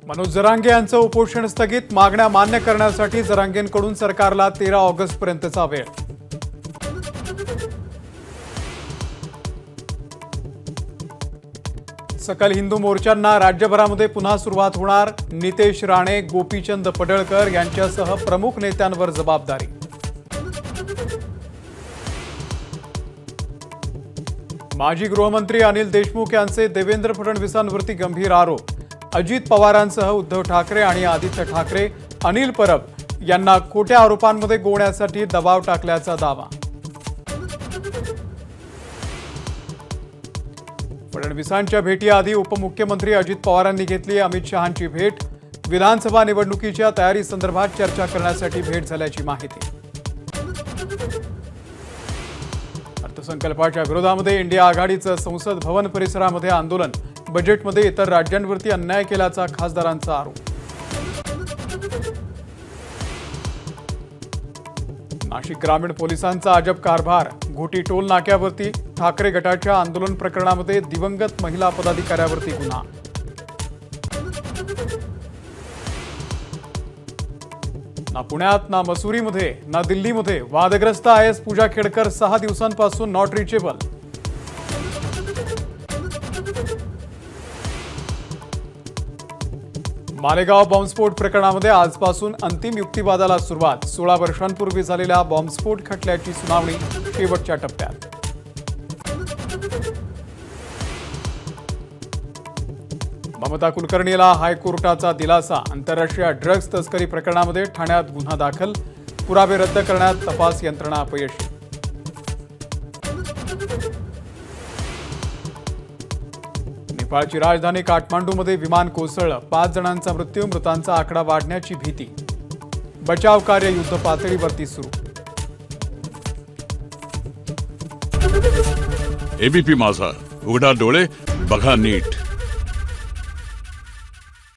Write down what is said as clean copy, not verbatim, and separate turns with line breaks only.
मनोज जरांगे यांचं उपोषण स्थगित, मागण्या मान्य करण्यासाठी जरांगेंकडून सरकारला 13 ऑगस्ट पर्यंतचा वेळ। सकल हिंदू मोर्चांना राज्यभरामध्ये पुन्हा सुरुवात होणार, नितेश राणे, गोपीचंद पडळकर यांच्यासह प्रमुख नेत्यांवर जबाबदारी। माजी गृहमंत्री अनिल देशमुख यांचे देवेंद्र फडणवीसांवरती गंभीर आरोप, अजित पवारांसह उद्धव ठाकरे आणि आदित्य ठाकरे अनिल परब यांना खोट्या आरोपांमध्ये गोवण्यासाठी दबाव टाकल्याचा दावा। फडणवीसांच्या भेटीआधी उपमुख्यमंत्री अजित पवारांनी घेतली अमित शहांची भेट, विधानसभा निवडणुकीच्या तयारी संदर्भात चर्चा करण्यासाठी भेट झाल्याची माहिती। अर्थसंकल्पाच्या विरोधामध्ये इंडिया आघाडीचं संसद भवन परिसरामध्ये आंदोलन, बजेटमध्ये इतर राज्यांवरती अन्याय केल्याचा खासदारांचा आरोप। नाशिक ग्रामीण पोलिसांचा अजब कारभार, घोटी टोल नाक्यावरती ठाकरे गटाच्या आंदोलन प्रकरणामध्ये दिवंगत महिला पदाधिकाऱ्यावरती गुन्हा। ना पुण्यात ना मसुरीमध्ये ना दिल्लीमध्ये वादग्रस्त IAS पूजा खेडकर 6 दिवसांपासून नॉट रिचेबल। मालेगाव बॉम्बस्फोट प्रकरणामध्ये आजपासून अंतिम युक्तिवादाला सुरुवात, 16 वर्षांपूर्वी झालेल्या बॉम्बस्फोट खटल्याची सुनावणी शेवटच्या टप्प्यात। ममता कुलकर्णीला हायकोर्टाचा दिलासा, आंतरराष्ट्रीय ड्रग्ज तस्करी प्रकरणामध्ये ठाण्यात गुन्हा दाखल, पुरावे रद्द करण्यात तपास यंत्रणा अपयशी। नेपाळची राजधानी काठमांडूमध्ये विमान कोसळलं, 5 जणांचा मृत्यू, मृतांचा आकडा वाढण्याची भीती, बचाव कार्य युद्ध पातळीवरती सुरू।
एबीपी माझा, उघडा डोळे बघा नीट।